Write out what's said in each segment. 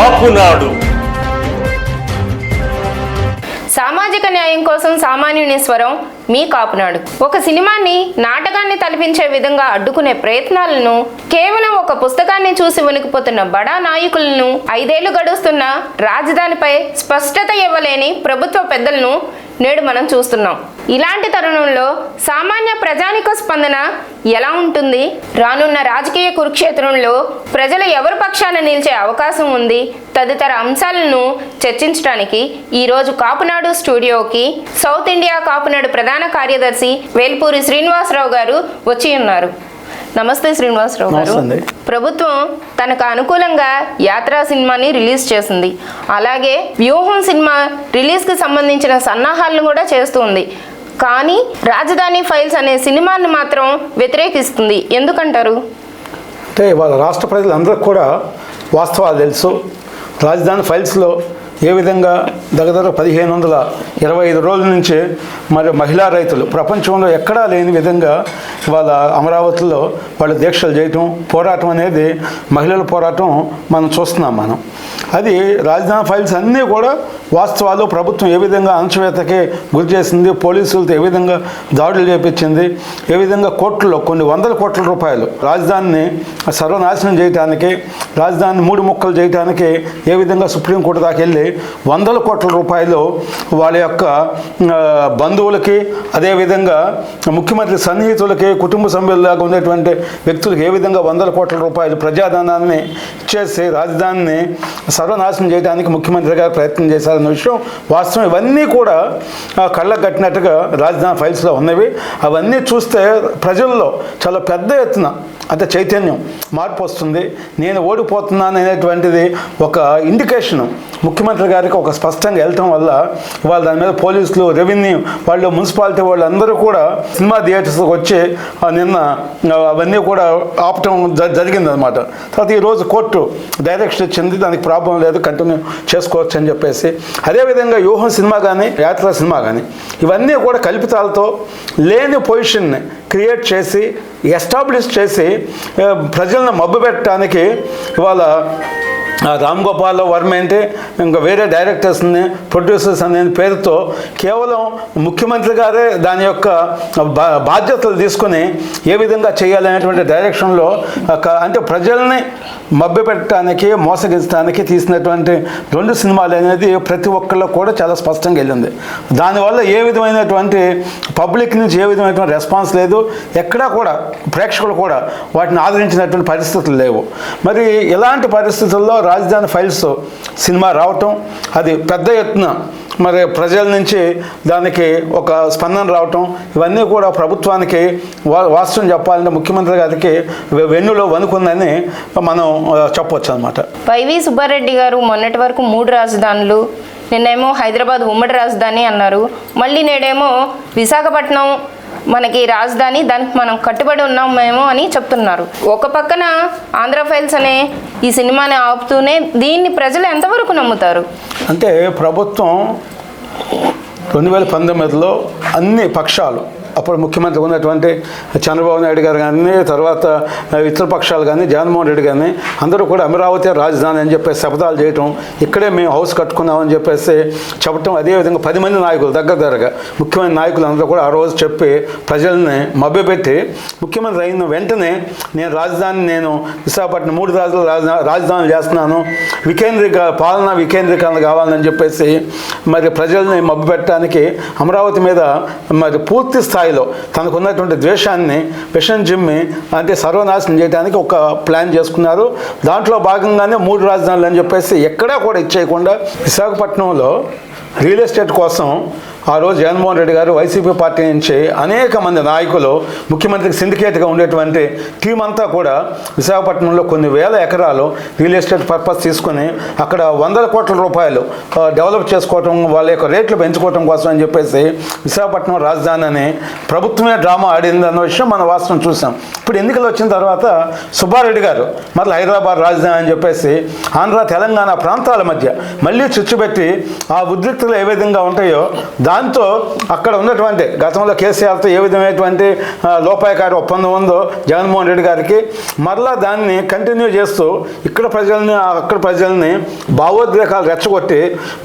కాపునాడు. సామాజిక న్యాయం కోసం సామాన్యుని స్వరం మీ కాపునాడు. ఒక సినిమాని నాటకాన్ని తలపించే విధంగా అడ్డుకునే ప్రయత్నాలను, కేవలం ఒక పుస్తకాన్ని చూసి వణికిపోతున్న బడా నాయకులను, 5 ఏళ్లు గడుస్తున్న రాజధానిపై స్పష్టత ఇవ్వలేని ప్రభుత్వ పెద్దలను నేడు మనం చూస్తున్నాం. ఇలాంటి తరుణంలో సామాన్య ప్రజానిక స్పందన ఎలా ఉంటుంది? రానున్న రాజకీయ కురుక్షేత్రంలో ప్రజలు ఎవరి పక్షాన నిలిచే అవకాశం ఉంది? తదితర అంశాలను చర్చించడానికి ఈరోజు కాపునాడు స్టూడియోకి సౌత్ ఇండియా కాపునాడు ప్రధాన కార్యదర్శి వేల్పూరి శ్రీనివాసరావు గారు వచ్చి ఉన్నారు. నమస్తే శ్రీనివాసరావు గారు. ప్రభుత్వం తనకు అనుకూలంగా యాత్రా సినిమాని రిలీజ్ చేసింది. అలాగే వ్యూహం సినిమా రిలీజ్కి సంబంధించిన సన్నాహాలను కూడా చేస్తుంది. కానీ రాజధాని ఫైల్స్ అనే సినిమాని మాత్రం వ్యతిరేకిస్తుంది. ఎందుకంటారు? అంటే వాళ్ళ రాష్ట్ర ప్రజలందరికీ కూడా వాస్తవాలు తెలుసు. రాజధాని ఫైల్స్లో ఏ విధంగా దగ్గర 1525 రోజుల నుంచి మరి మహిళా రైతులు ప్రపంచంలో ఎక్కడా లేని విధంగా వాళ్ళ అమరావతిలో వాళ్ళు దీక్షలు చేయటం, పోరాటం అనేది మహిళల పోరాటం మనం చూస్తున్నాం. అది రాజధాని ఫైల్స్ అన్నీ కూడా వాస్తవాలు. ప్రభుత్వం ఏ విధంగా అణచివేతకి గురి చేసింది, పోలీసులతో ఏ విధంగా దాడులు చేపించింది, ఏ విధంగా కోట్లలో కొన్ని వందల కోట్ల రూపాయలు రాజధానిని సర్వనాశనం చేయడానికి, రాజధానిని 3 ముక్కలు చేయడానికి ఏ విధంగా సుప్రీంకోర్టు దాకా వెళ్ళి వందల కోట్ల రూపాయలు వాళ్ళ యొక్క బంధువులకి, అదేవిధంగా ముఖ్యమంత్రి సన్నిహితులకి, కుటుంబ సభ్యుల్లాగా ఉండేటువంటి వ్యక్తులకు ఏ విధంగా వందల కోట్ల రూపాయలు ప్రజాధనాన్ని ఇచ్చేసి రాజధానిని సర్వనాశనం చేయడానికి ముఖ్యమంత్రి గారు ప్రయత్నం చేశారన్న విషయం వాస్తవం. ఇవన్నీ కూడా కళ్ళకు కట్టినట్టుగా రాజధాని ఫైల్స్లో ఉన్నవి. అవన్నీ చూస్తే ప్రజల్లో చాలా పెద్ద ఎత్తున అంటే చైతన్యం, మార్పు వస్తుంది. నేను ఓడిపోతున్నాను అనేటువంటిది ఒక ఇండికేషను ముఖ్యమంత్రి గారికి ఒక స్పష్టంగా వెళ్ళటం వల్ల వాళ్ళు దాని మీద పోలీసులు, రెవెన్యూ వాళ్ళు, మున్సిపాలిటీ వాళ్ళు అందరూ కూడా సినిమా థియేటర్స్కి వచ్చి నిన్న అవన్నీ కూడా ఆపటం జరిగిందనమాట. తర్వాత ఈరోజు కోర్టు డైరెక్షన్ ఇచ్చింది, దానికి ప్రాబ్లం లేదు, కంటిన్యూ చేసుకోవచ్చు అని చెప్పేసి. అదేవిధంగా వ్యూహం సినిమా కానీ, యాత్ర సినిమా కానీ ఇవన్నీ కూడా కల్పితాలతో లేని పొజిషన్ని క్రియేట్ చేసి, ఎస్టాబ్లిష్ చేసి ప్రజలను మభ్యపెట్టడానికి ఇవాళ రామ్ గోపాల్ వర్మ అంటే ఇంకా వేరే డైరెక్టర్స్ని, ప్రొడ్యూసర్స్ అనే పేరుతో కేవలం ముఖ్యమంత్రి గారే దాని యొక్క బాధ్యతలు తీసుకుని ఏ విధంగా చేయాలనేటువంటి డైరెక్షన్లో అంటే ప్రజల్ని మభ్యపెట్టడానికి, మోసగించడానికి తీసినటువంటి 2 సినిమాలు అనేది ప్రతి ఒక్కళ్ళు కూడా చాలా స్పష్టంగా వెళ్ళింది. దానివల్ల ఏ విధమైనటువంటి పబ్లిక్ నుంచి ఏ విధమైనటువంటి రెస్పాన్స్ లేదు. ఎక్కడా కూడా ప్రేక్షకులు కూడా వాటిని ఆదరించినటువంటి పరిస్థితులు లేవు. మరి ఇలాంటి పరిస్థితుల్లో రాజధాని ఫైల్స్ సినిమా రావటం, అది పెద్ద ఎత్తున మరి ప్రజల నుంచి దానికి ఒక స్పందన రావటం, ఇవన్నీ కూడా ప్రభుత్వానికి వాస్తవం చెప్పాలంటే ముఖ్యమంత్రి గారికి వెన్నులో వణుకుందని మనం చెప్పవచ్చు అనమాట. వైవి సుబ్బారెడ్డి గారు మొన్నటి వరకు 3 రాజధానులు, నిన్నేమో హైదరాబాద్ ఉమ్మడి రాజధాని అన్నారు, మళ్ళీ నేడేమో విశాఖపట్నం మనకి రాజధాని, దానికి మనం కట్టుబడి ఉన్నామేమో అని చెప్తున్నారు. ఒక పక్కన ఆంధ్ర ఫైల్స్ అనే ఈ సినిమాని ఆపుతూనే దీన్ని ప్రజలు ఎంతవరకు నమ్ముతారు? అంటే ప్రభుత్వం 2019లో అన్ని పక్షాలు, అప్పుడు ముఖ్యమంత్రి ఉన్నటువంటి చంద్రబాబు నాయుడు గారు కానీ, తర్వాత ఇతర పక్షాలు కానీ, జగన్మోహన్ రెడ్డి కానీ అందరూ కూడా అమరావతి రాజధాని అని చెప్పేసి శపథాలు చేయటం, ఇక్కడే మేము హౌస్ కట్టుకున్నామని చెప్పేసి చెప్పటం, అదేవిధంగా 10 మంది నాయకులు దగ్గరగా ముఖ్యమైన నాయకులు అందరూ కూడా ఆ రోజు చెప్పి ప్రజల్ని మభ్యపెట్టి ముఖ్యమంత్రి అయిన వెంటనే నేను విశాఖపట్నం 3 రాజధానులు చేస్తున్నాను, పాలనా వికేంద్రీకరణ కావాలని చెప్పేసి మరి ప్రజల్ని మభ్యపెట్టడానికి అమరావతి మీద మరి పూర్తి స్థాయిలో తనకున్నటువంటి ద్వేషాన్ని విషం జిమ్మి అంటే సర్వనాశనం చేయడానికి ఒక ప్లాన్ చేసుకున్నారు. దాంట్లో భాగంగానే 3 రాజధానులు అని చెప్పేసి ఎక్కడా కూడా ఇచ్చేయకుండా విశాఖపట్నంలో రియల్ ఎస్టేట్ కోసం ఆ రోజు జగన్మోహన్ రెడ్డి గారు వైసీపీ పార్టీ నుంచి అనేక మంది నాయకులు, ముఖ్యమంత్రికి సిండికేట్గా ఉండేటువంటి టీం అంతా కూడా విశాఖపట్నంలో కొన్ని వేల ఎకరాలు రియల్ ఎస్టేట్ పర్పస్ తీసుకొని అక్కడ వందల కోట్ల రూపాయలు డెవలప్ చేసుకోవటం, వాళ్ళ యొక్క రేట్లు పెంచుకోవటం కోసం అని చెప్పేసి విశాఖపట్నం రాజధాని అని ప్రభుత్వమే డ్రామా ఆడింది అన్న విషయం మనం వాస్తవం చూసాం. ఇప్పుడు ఎన్నికలు వచ్చిన తర్వాత సుబ్బారెడ్డి గారు మళ్ళీ హైదరాబాద్ రాజధాని అని చెప్పేసి ఆంధ్ర తెలంగాణ ప్రాంతాల మధ్య మళ్ళీ చిచ్చుపెట్టి ఆ ఉద్రిక్తులు ఏ విధంగా ఉంటాయో దాంతో అక్కడ ఉన్నటువంటి గతంలో కేసీఆర్తో ఏ విధమైనటువంటి లోపాయకారి ఒప్పందం ఉందో జగన్మోహన్ రెడ్డి గారికి మరలా దాన్ని కంటిన్యూ చేస్తూ ఇక్కడ ప్రజల్ని అక్కడ ప్రజల్ని భావోద్రేకాలు రెచ్చగొట్టి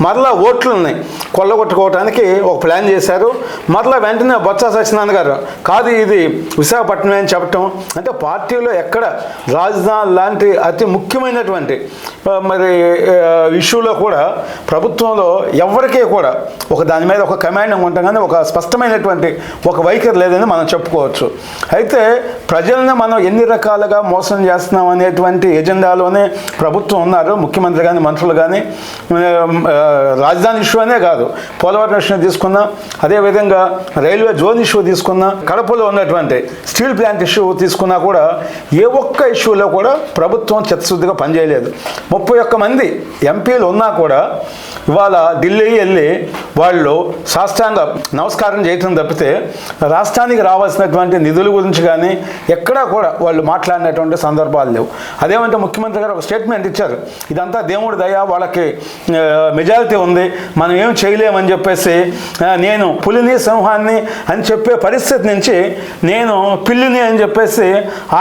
మరలా ఓట్లని కొల్లగొట్టుకోవడానికి ఒక ప్లాన్ చేశారు. మరలా వెంటనే బొత్స సత్యనారాయణ గారు కాదు ఇది విశాఖపట్నం అని చెప్పటం, అంటే పార్టీలో ఎక్కడ రాజధాని లాంటి అతి ముఖ్యమైనటువంటి మరి ఇష్యూలో కూడా ప్రభుత్వంలో ఎవరికీ కూడా ఒక దాని మీద ఒక కమాండింగ్ ఉంటాం కానీ ఒక స్పష్టమైనటువంటి ఒక వైఖరి లేదని మనం చెప్పుకోవచ్చు. అయితే ప్రజల్ని మనం ఎన్ని రకాలుగా మోసం చేస్తున్నాం అనేటువంటి ఎజెండాలోనే ప్రభుత్వం ఉన్నారు. ముఖ్యమంత్రి కానీ మంత్రులు కానీ రాజధాని ఇష్యూ అనే కాదు, పోలవరం ఇష్యూ తీసుకున్నా, అదేవిధంగా రైల్వే జోన్ ఇష్యూ తీసుకున్నా, కడపలో ఉన్నటువంటి స్టీల్ ప్లాంట్ ఇష్యూ తీసుకున్నా కూడా ఏ ఒక్క ఇష్యూలో కూడా ప్రభుత్వం చిత్తశుద్ధిగా పనిచేయలేదు. 31 మంది ఎంపీలు ఉన్నా కూడా ఇవాళ ఢిల్లీ వెళ్ళి వాళ్ళు సాష్టాంగ నమస్కారం చేయటం తప్పితే రాష్ట్రానికి రావాల్సినటువంటి నిధుల గురించి కానీ ఎక్కడా కూడా వాళ్ళు మాట్లాడినటువంటి సందర్భాలు లేవు. అదేమంటే ముఖ్యమంత్రి గారు ఒక స్టేట్మెంట్ ఇచ్చారు, ఇదంతా దేవుడి దయ, వాళ్ళకి మెజారిటీ ఉంది, మనం ఏం చేయలేమని చెప్పేసి నేను పులిని సింహాన్ని అని చెప్పే పరిస్థితి నుంచి నేను పిల్లిని అని చెప్పేసి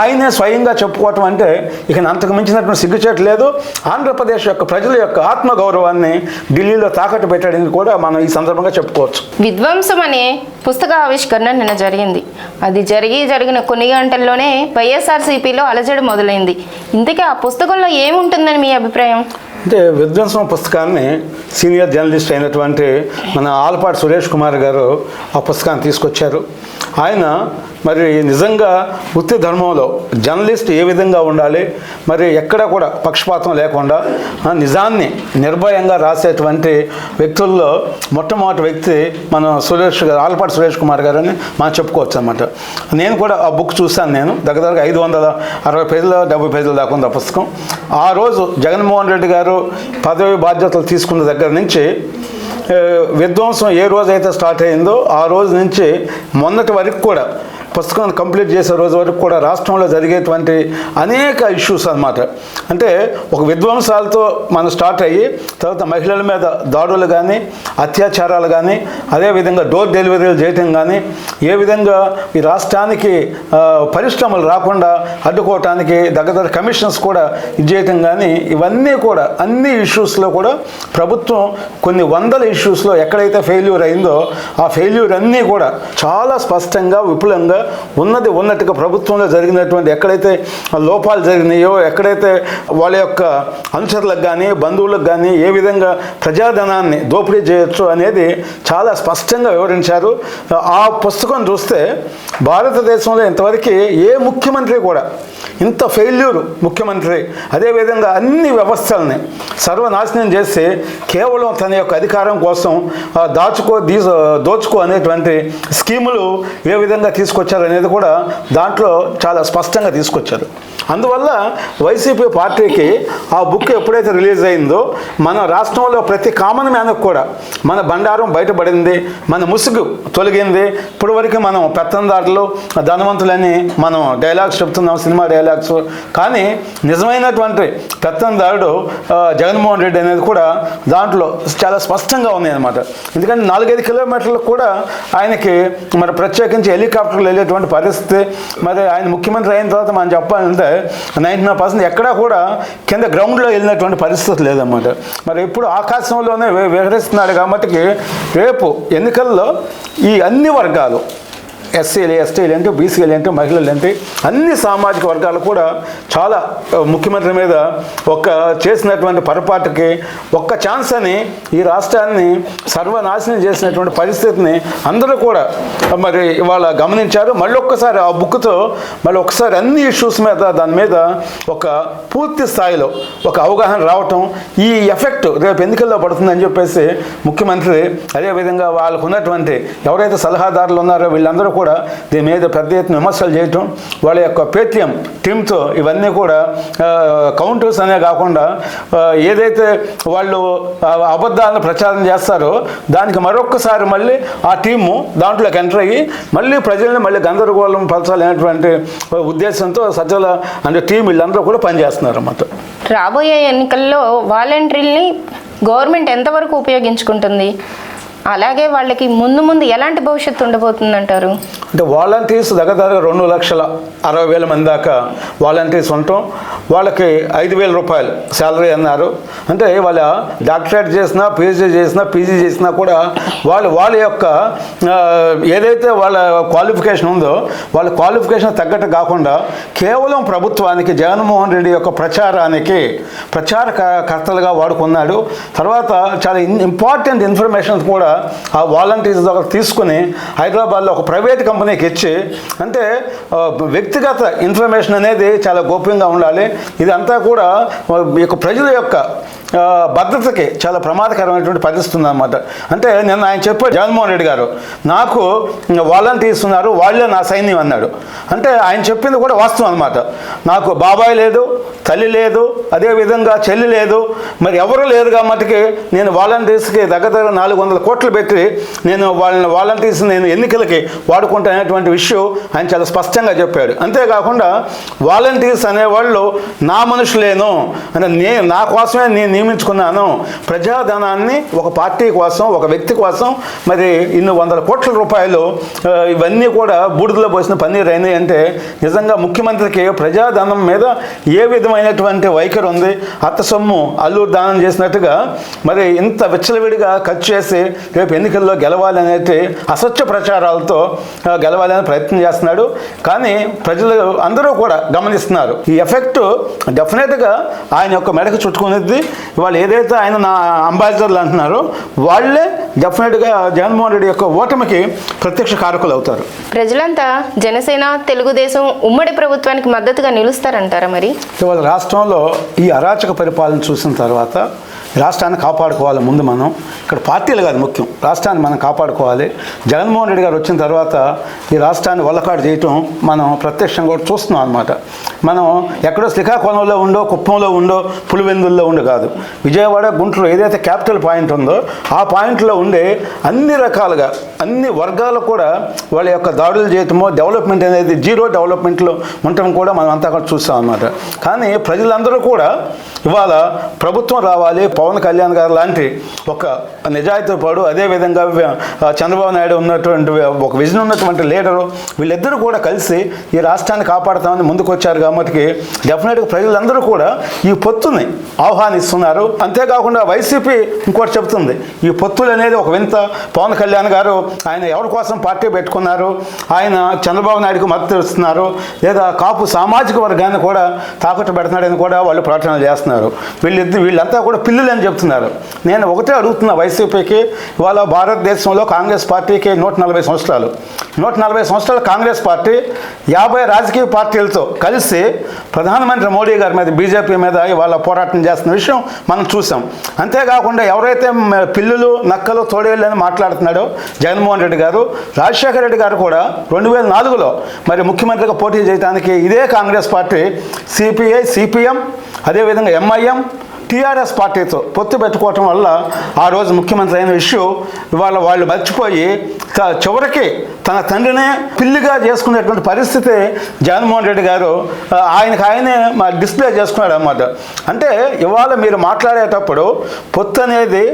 ఆయనే స్వయంగా చెప్పుకోవటం అంటే ఇక అంతకు మించినటువంటి సిగ్గుచేటు లేదు. ఆంధ్రప్రదేశ్ యొక్క ప్రజల యొక్క ఆత్మగౌరవాన్ని ఢిల్లీలో తాకట్టు పెట్టాడని కూడా మనం ఈ సందర్భంగా చెప్పుకోవచ్చు. విధ్వంసం అనే పుస్తక ఆవిష్కరణ నిన్న జరిగింది. అది జరిగిన కొన్ని గంటల్లోనే వైఎస్ఆర్సీపీలో అలజడి మొదలైంది. ఇంతకీ ఆ పుస్తకంలో ఏముంటుందని మీ అభిప్రాయం? అంటే విధ్వంసం పుస్తకాన్ని సీనియర్ జర్నలిస్ట్ అయినటువంటి మన ఆలపాటి సురేష్ కుమార్ గారు ఆ పుస్తకాన్ని తీసుకొచ్చారు. ఆయన మరి నిజంగా వృత్తి ధర్మంలో జర్నలిస్ట్ ఏ విధంగా ఉండాలి, మరి ఎక్కడ కూడా పక్షపాతం లేకుండా నిజాన్ని నిర్భయంగా రాసేటువంటి వ్యక్తుల్లో మొట్టమొదటి వ్యక్తి మన ఆలపాటి సురేష్ కుమార్ గారు అని మనం చెప్పుకోవచ్చు అన్నమాట. నేను కూడా ఆ బుక్ చూశాను. నేను దగ్గర 560 పేజీలు 70 పేజీల దాకా ఉంది ఆ పుస్తకం. ఆ రోజు జగన్మోహన్ రెడ్డి గారు పదవి బాధ్యతలు తీసుకున్న దగ్గర నుంచి విధ్వంసం ఏ రోజైతే స్టార్ట్ అయిందో ఆ రోజు నుంచి మొన్నటి వరకు కూడా పుస్తకం కంప్లీట్ చేసే రోజు వరకు కూడా రాష్ట్రంలో జరిగేటువంటి అనేక ఇష్యూస్ అన్నమాట. అంటే ఒక విధ్వంసాలతో మనం స్టార్ట్ అయ్యి తర్వాత మహిళల మీద దాడులు కానీ అత్యాచారాలు కానీ అదేవిధంగా డోర్ డెలివరీలు చేయటం కానీ ఏ విధంగా ఈ రాష్ట్రానికి పరిశ్రమలు రాకుండా అడ్డుకోవటానికి దగ్గర కమిషన్స్ కూడా ఇది చేయటం కానీ ఇవన్నీ కూడా అన్ని ఇష్యూస్లో కూడా ప్రభుత్వం కొన్ని వందల ఇష్యూస్లో ఎక్కడైతే ఫెయిల్యూర్ అయిందో ఆ ఫెయిల్యూర్ అన్నీ కూడా చాలా స్పష్టంగా విపులంగా ఉన్నట్టుగా ప్రభుత్వంలో జరిగినటువంటి ఎక్కడైతే లోపాలు జరిగినాయో, ఎక్కడైతే వాళ్ళ యొక్క అనుచరులకు కానీ బంధువులకు కానీ ఏ విధంగా ప్రజాధనాన్ని దోపిడీ చేయొచ్చు అనేది చాలా స్పష్టంగా వివరించారు. ఆ పుస్తకం చూస్తే భారతదేశంలో ఇంతవరకు ఏ ముఖ్యమంత్రి కూడా ఇంత ఫెయిల్యూర్ ముఖ్యమంత్రి, అదేవిధంగా అన్ని వ్యవస్థల్ని సర్వనాశనం చేసి కేవలం తన యొక్క అధికారం కోసం దోచుకో అనేటువంటి స్కీములు ఏ విధంగా తీసుకొచ్చారు అనేది కూడా దాంట్లో చాలా స్పష్టంగా తీసుకొచ్చారు. అందువల్ల వైసీపీ పార్టీకి ఆ బుక్ ఎప్పుడైతే రిలీజ్ అయిందో మన రాష్ట్రంలో ప్రతి కామన్ మ్యాన్కి కూడా మన బండారం బయటపడింది, మన ముసుగు తొలగింది. ఇప్పటివరకు మనం పెత్తందారులు ధనవంతులని మనం డైలాగ్స్ చెప్తున్నాం, సినిమా డైలాగ్స్, కానీ నిజమైనటువంటి పెత్తందారుడు జగన్మోహన్ రెడ్డి అనేది కూడా దాంట్లో చాలా స్పష్టంగా ఉన్నాయి అన్నమాట. ఎందుకంటే 4-5 కిలోమీటర్లకు కూడా ఆయనకి మరి ప్రత్యేకించి హెలికాప్టర్లు వెళ్ళేటువంటి పరిస్థితి. మరి ఆయన ముఖ్యమంత్రి అయిన తర్వాత మనం చెప్పాలంటే 99% ఎక్కడా కూడా కింద గ్రౌండ్లో వెళ్ళినటువంటి పరిస్థితి లేదన్నమాట. మరి ఇప్పుడు ఆకాశంలోనే విహరిస్తున్నాడు కాబట్టి రేపు ఎన్నికల్లో ఈ అన్ని వర్గాలు ఎస్సీలు, ఎస్టీలు ఏంటి, బీసీలు ఏంటి, మహిళలు ఏంటి, అన్ని సామాజిక వర్గాలు కూడా చాలా ముఖ్యమంత్రి మీద చేసినటువంటి పొరపాటుకి ఒక్క ఛాన్స్ అని ఈ రాష్ట్రాన్ని సర్వనాశనం చేసినటువంటి పరిస్థితిని అందరూ కూడా మరి ఇవాళ గమనించారు. మళ్ళీ ఒక్కసారి ఆ బుక్తో మళ్ళీ ఒకసారి అన్ని ఇష్యూస్ మీద దాని మీద ఒక పూర్తి స్థాయిలో ఒక అవగాహన రావటం, ఈ ఎఫెక్ట్ రేపు ఎన్నికల్లో పడుతుందని చెప్పేసి ముఖ్యమంత్రి అదేవిధంగా వాళ్ళకు ఉన్నటువంటి ఎవరైతే సలహాదారులు ఉన్నారో వీళ్ళందరూ కూడా దీని మీద పెద్ద ఎత్తున విమర్శలు చేయటం, వాళ్ళ యొక్క పేటీఎం టీంతో ఇవన్నీ కూడా కౌంటర్స్ అనే కాకుండా ఏదైతే వాళ్ళు అబద్ధాలను ప్రచారం చేస్తారో దానికి మరొక్కసారి మళ్ళీ ఆ టీము దాంట్లోకి ఎంటర్ అయ్యి మళ్ళీ ప్రజల్ని మళ్ళీ గందరగోళం పరచాలనేటువంటి ఉద్దేశంతో సజ్జల అంటే టీం వీళ్ళందరూ కూడా పనిచేస్తున్నారు అన్నమాట. రాబోయే ఎన్నికల్లో వాలంటీర్ని గవర్నమెంట్ ఎంతవరకు ఉపయోగించుకుంటుంది? అలాగే వాళ్ళకి ముందు ముందు ఎలాంటి భవిష్యత్తు ఉండబోతుందంటారు? అంటే వాలంటీర్స్ దగ్గర 2,60,000 మంది దాకా వాలంటీర్స్ ఉండటం, వాళ్ళకి 5,000 రూపాయలు శాలరీ అన్నారు. అంటే వాళ్ళ డాక్టరేట్ చేసినా, పిహెచ్డీ చేసినా, పీజీ చేసినా కూడా వాళ్ళ యొక్క ఏదైతే వాళ్ళ క్వాలిఫికేషన్ ఉందో వాళ్ళ క్వాలిఫికేషన్ తగ్గట్టు కాకుండా కేవలం ప్రభుత్వానికి జగన్మోహన్ రెడ్డి యొక్క ప్రచారకర్తలుగా వాడుకున్నాడు. తర్వాత చాలా ఇంపార్టెంట్ ఇన్ఫర్మేషన్ కూడా ఆ వాలంటీర్స్ దగ్గర తీసుకుని హైదరాబాద్లో ఒక ప్రైవేట్ కంపెనీకి ఇచ్చి, అంటే వ్యక్తిగత ఇన్ఫర్మేషన్ అనేది చాలా గోప్యంగా ఉండాలి. ఇదంతా కూడా ప్రజల యొక్క భద్రతకి చాలా ప్రమాదకరమైనటువంటి పరిస్థితి ఉందన్నమాట. అంటే నిన్న ఆయన చెప్పాడు జగన్మోహన్ రెడ్డి గారు, నాకు వాలంటీర్స్ ఉన్నారు, వాళ్ళే నా సైన్యం అన్నాడు. అంటే ఆయన చెప్పింది కూడా వాస్తవం అనమాట. నాకు బాబాయ్ లేదు, తల్లి లేదు, అదేవిధంగా చెల్లి లేదు, మరి ఎవరు లేరు కాబట్టి నేను వాలంటీర్స్కి దగ్గర 400 కోట్లు పెట్టి నేను వాలంటీర్స్ నేను ఎన్నికలకి వాడుకుంటాననేటువంటి విషయం ఆయన చాలా స్పష్టంగా చెప్పాడు. అంతేకాకుండా వాలంటీర్స్ అనేవాళ్ళు నా మనుషులేను, అంటే నా కోసమే నేను నియమించుకున్నాను, ప్రజాధనాన్ని ఒక పార్టీ కోసం, ఒక వ్యక్తి కోసం మరి ఇన్ని 100 కోట్ల రూపాయలు ఇవన్నీ కూడా బూడిదలో పోసిన పన్నీరు అయినాయి. అంటే నిజంగా ముఖ్యమంత్రికి ప్రజాధనం మీద ఏ విధమైనటువంటి వైఖరి ఉంది? అత్త సొమ్ము అల్లూరు దానం చేసినట్టుగా మరి ఇంత విచ్చలవిడిగా ఖర్చు చేసి రేపు ఎన్నికల్లో గెలవాలనేది అసత్య ప్రచారాలతో గెలవాలని ప్రయత్నం చేస్తున్నాడు. కానీ ప్రజలు అందరూ కూడా గమనిస్తున్నారు. ఈ ఎఫెక్ట్ డెఫినెట్గా ఆయన యొక్క మెడకు చుట్టుకునేది. వాళ్ళు ఏదైతే ఆయన నా అంబాసిడర్లు అంటున్నారో వాళ్ళే డెఫినెట్గా జగన్మోహన్ రెడ్డి యొక్క ఓటమికి ప్రత్యక్ష కారకులు అవుతారు. ప్రజలంతా జనసేన, తెలుగుదేశం ఉమ్మడి ప్రభుత్వానికి మద్దతుగా నిలుస్తారంటారా? మరి ఇవాళ రాష్ట్రంలో ఈ అరాచక పరిపాలన చూసిన తర్వాత రాష్ట్రాన్ని కాపాడుకోవాలి. ముందు మనం ఇక్కడ పార్టీలు కాదు ముఖ్యం, రాష్ట్రాన్ని మనం కాపాడుకోవాలి. జగన్మోహన్ రెడ్డి గారు వచ్చిన తర్వాత ఈ రాష్ట్రాన్ని వల్లకాడు చేయటం మనం ప్రత్యక్షంగా కూడా చూస్తున్నాం అనమాట. మనం ఎక్కడో శ్రీకాకుళంలో ఉండో, కుప్పంలో ఉండో, పులివెందుల్లో ఉండే కాదు, విజయవాడ, గుంటూరు ఏదైతే క్యాపిటల్ పాయింట్ ఉందో ఆ పాయింట్లో ఉండే అన్ని రకాలుగా అన్ని వర్గాలు కూడా వాళ్ళ యొక్క దాడులు చేయటమో, డెవలప్మెంట్ అనేది జీరో డెవలప్మెంట్లో ఉండటం కూడా మనం అంతా కూడా చూస్తాం అన్నమాట. కానీ ప్రజలందరూ కూడా ఇవాళ ప్రభుత్వం రావాలి, పవన్ కళ్యాణ్ గారు లాంటి ఒక నిజాయితీ పడు, అదేవిధంగా చంద్రబాబు నాయుడు ఉన్నటువంటి ఒక విజన్ ఉన్నటువంటి లీడరు, వీళ్ళిద్దరూ కూడా కలిసి ఈ రాష్ట్రాన్ని కాపాడుతామని ముందుకు వచ్చారు. కాబట్టి డెఫినెట్గా ప్రజలందరూ కూడా ఈ పొత్తుని ఆహ్వానిస్తున్నారు. అంతేకాకుండా వైసీపీ ఇంకోటి చెబుతుంది, ఈ పొత్తులు అనేది ఒక వింత. పవన్ కళ్యాణ్ గారు ఆయన ఎవరి కోసం పార్టీ పెట్టుకున్నారు, ఆయన చంద్రబాబు నాయుడుకు మద్దతు ఇస్తున్నారు, లేదా కాపు సామాజిక వర్గాన్ని కూడా తాకట్టు పెడుతున్నాడని కూడా వాళ్ళు ప్రకటన చేస్తున్నారు. వీళ్ళంతా కూడా పిల్లలు అని చెప్తున్నారు. నేను ఒకటే అడుగుతున్నా వైసీపీకి, ఇవాళ భారతదేశంలో కాంగ్రెస్ పార్టీకి 140 సంవత్సరాలు. 140 సంవత్సరాల కాంగ్రెస్ పార్టీ 50 రాజకీయ పార్టీలతో కలిసి ప్రధానమంత్రి మోడీ గారి మీద, బీజేపీ మీద ఇవాళ పోరాటం చేస్తున్న విషయం మనం చూసాం. అంతేకాకుండా ఎవరైతే పిల్లులు, నక్కలు, తోడేళ్ళు అని మాట్లాడుతున్నాడో జగన్మోహన్ రెడ్డి గారు, రాజశేఖర రెడ్డి గారు కూడా 2004లో మరి ముఖ్యమంత్రిగా పోటీ చేయడానికి ఇదే కాంగ్రెస్ పార్టీ సిపిఐ, సిపిఎం, అదేవిధంగా ఎంఐఎం, టీఆర్ఎస్ పార్టీతో పొత్తు పెట్టుకోవటం వల్ల ఆ రోజు ముఖ్యమంత్రి అయిన విషయం ఇవాళ వాళ్ళు మర్చిపోయి చివరికి తన తండ్రినే పిల్లిగా చేసుకునేటువంటి పరిస్థితి జగన్మోహన్ రెడ్డి గారు ఆయనే డిస్ప్లే చేసుకున్నాడు అన్నమాట. అంటే ఇవాళ మీరు మాట్లాడేటప్పుడు పొత్తు అనేది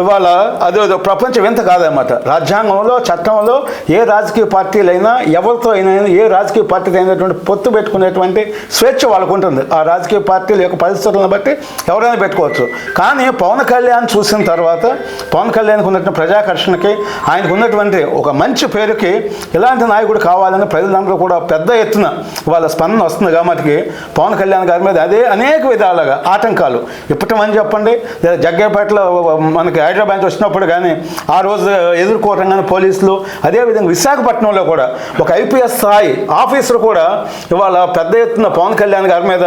ఇవాళ అదే ప్రపంచ వింత కాదన్నమాట. రాజ్యాంగంలో, చట్టంలో ఏ రాజకీయ పార్టీలైనా ఎవరితో అయినా ఏ రాజకీయ పార్టీతో అయినటువంటి పొత్తు పెట్టుకునేటువంటి స్వేచ్ఛ వాళ్ళకు ఉంటుంది. ఆ రాజకీయ పార్టీల యొక్క పరిస్థితులను బట్టి ఎవరైనా పెట్టుకోవచ్చు. కానీ పవన్ కళ్యాణ్ చూసిన తర్వాత పవన్ కళ్యాణ్కి ఉన్నటువంటి ప్రజాకర్షణకి, ఆయనకు ఉన్నటువంటి ఒక మంచి పేరుకి ఇలాంటి నాయకుడు కావాలని ప్రజలందరూ కూడా పెద్ద ఎత్తున వాళ్ళ స్పందన వస్తుంది. కాబట్టి పవన్ కళ్యాణ్ గారి మీద అదే అనేక విధాలుగా ఆటంకాలు ఇప్పటమని చెప్పండి, లేదా జగ్గేపేటలో మనకి హైదరాబాద్ వచ్చినప్పుడు కానీ ఆ రోజు ఎదుర్కోవటం కానీ పోలీసులు, అదేవిధంగా విశాఖపట్నంలో కూడా ఒక ఐపీఎస్ స్థాయి ఆఫీసర్ కూడా ఇవాళ పెద్ద ఎత్తున పవన్ కళ్యాణ్ గారి మీద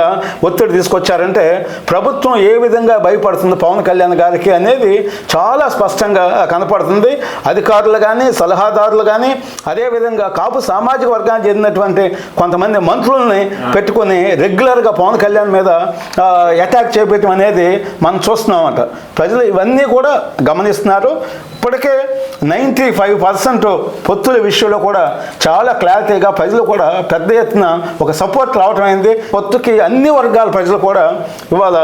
ఒత్తిడి తీసుకొచ్చారంటే ప్రభుత్వం ఏ విధంగా భయపడుతుంది పవన్ కళ్యాణ్ గారికి అనేది చాలా స్పష్టంగా కనపడుతుంది. అధికారులు కానీ, సలహాదారులు కానీ, అదేవిధంగా కాపు సామాజిక వర్గానికి చెందినటువంటి కొంతమంది మంత్రుల్ని పెట్టుకుని రెగ్యులర్గా పవన్ కళ్యాణ్ మీద అటాక్ చేపట్టడం అనేది మనం చూస్తున్నామంట. ప్రజలు ఇవన్నీ కూడా గమనిస్తున్నారు. ఇప్పటికే 95% పొత్తుల విషయంలో కూడా చాలా క్లారిటీగా ప్రజలు కూడా పెద్ద ఎత్తున ఒక సపోర్ట్ రావటం అయింది. పొత్తుకి అన్ని వర్గాల ప్రజలు కూడా ఇవాళ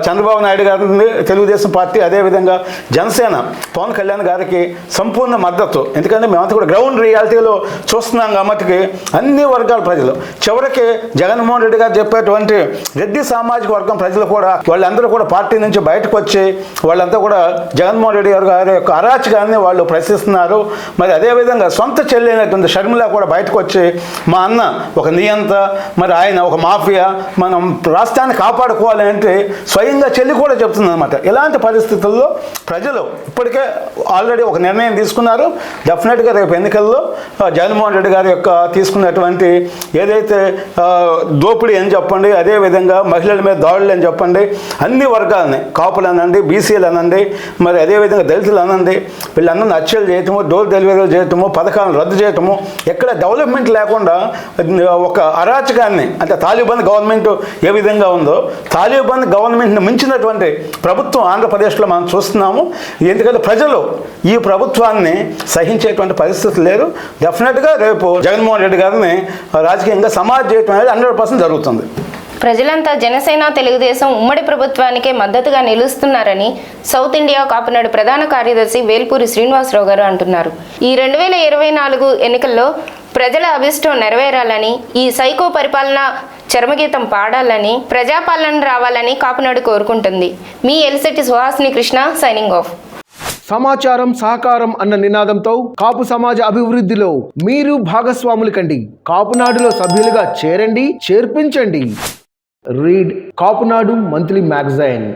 చంద్రబాబు నాయుడు గారిని, తెలుగుదేశం పార్టీ, అదేవిధంగా జనసేన పవన్ కళ్యాణ్ గారికి సంపూర్ణ మద్దతు. ఎందుకంటే మేమంతా కూడా గ్రౌండ్ రియాలిటీలో చూస్తున్నాం కాబట్టి అన్ని వర్గాల ప్రజలు, చివరికి జగన్మోహన్ రెడ్డి గారు చెప్పేటువంటి రెడ్డి సామాజిక వర్గం ప్రజలు కూడా వాళ్ళందరూ కూడా పార్టీ నుంచి బయటకు వచ్చి వాళ్ళంతా కూడా జగన్మోహన్ రెడ్డి గారి యొక్క అరాచకాన్ని వాళ్ళు ప్రశ్నిస్తున్నారు. మరి అదేవిధంగా సొంత చెల్లైనటువంటి షర్మిల కూడా బయటకు వచ్చి మా అన్న ఒక నియంత, మరి ఆయన ఒక మాఫియా, మనం రాష్ట్రాన్ని కాపాడుకోవాలి అంటే స్వయంగా చెల్లి కూడా చెప్తుంది అనమాట. ఇలాంటి పరిస్థితుల్లో ప్రజలు ఇప్పటికే ఆల్రెడీ ఒక నిర్ణయం తీసుకున్నారు. డెఫినెట్గా రేపు ఎన్నికల్లో జగన్మోహన్ రెడ్డి గారి యొక్క తీసుకున్నటువంటి ఏదైతే దోపిడీ అని చెప్పండి, అదేవిధంగా మహిళల మీద దాడులు అని చెప్పండి, అన్ని వర్గాలని, కాపులు అనండి, బీసీలు అనండి, మరి అదేవిధంగా దళితులు అనండి, వీళ్ళందరినీ హత్యలు చేయటము, డోర్ డెలివరీలు చేయటము, పథకాలను రద్దు చేయటము, ఎక్కడ డెవలప్మెంట్ లేకుండా ఒక అరాచకాన్ని, అంటే తాలిబాన్ గవర్నమెంట్ ఏ విధంగా ఉందో తాలిబాన్ గవర్నమెంట్ని మించినటువంటి ప్రభుత్వం ఆంధ్రప్రదేశ్లో మనం చూస్తున్నాము. ఎందుకంటే ప్రజలు ఈ ప్రభుత్వాన్ని సహించేటువంటి పరిస్థితి లేరు. డెఫినెట్గా రేపు జగన్మోహన్ రెడ్డి గారిని రాజకీయంగా సమాజ్ చేయటం అనేది 100% జరుగుతుంది. ప్రజలంతా జనసేన, తెలుగుదేశం ఉమ్మడి ప్రభుత్వానికే మద్దతుగా నిలుస్తున్నారని సౌత్ ఇండియా కాపునాడు ప్రధాన కార్యదర్శి వేల్పూరి శ్రీనివాసరావు గారు అంటున్నారు. ఈ 2024 ఎన్నికల్లో ప్రజల అభిష్టం నెరవేరాలని, ఈ సైకో పరిపాలన చరమగీతం పాడాలని, ప్రజాపాలన రావాలని కాపునాడు కోరుకుంటుంది. మీ ఎలిశెట్టి సుహాసిని కృష్ణ సైనింగ్ ఆఫ్. సమాచారం, సహకారం అన్న నినాదంతో కాపు సమాజ అభివృద్ధిలో మీరు భాగస్వాములు కండి. కాపునాడులో సభ్యులుగా చేరండి, చేర్పించండి. Read Kapunadu monthly magazine.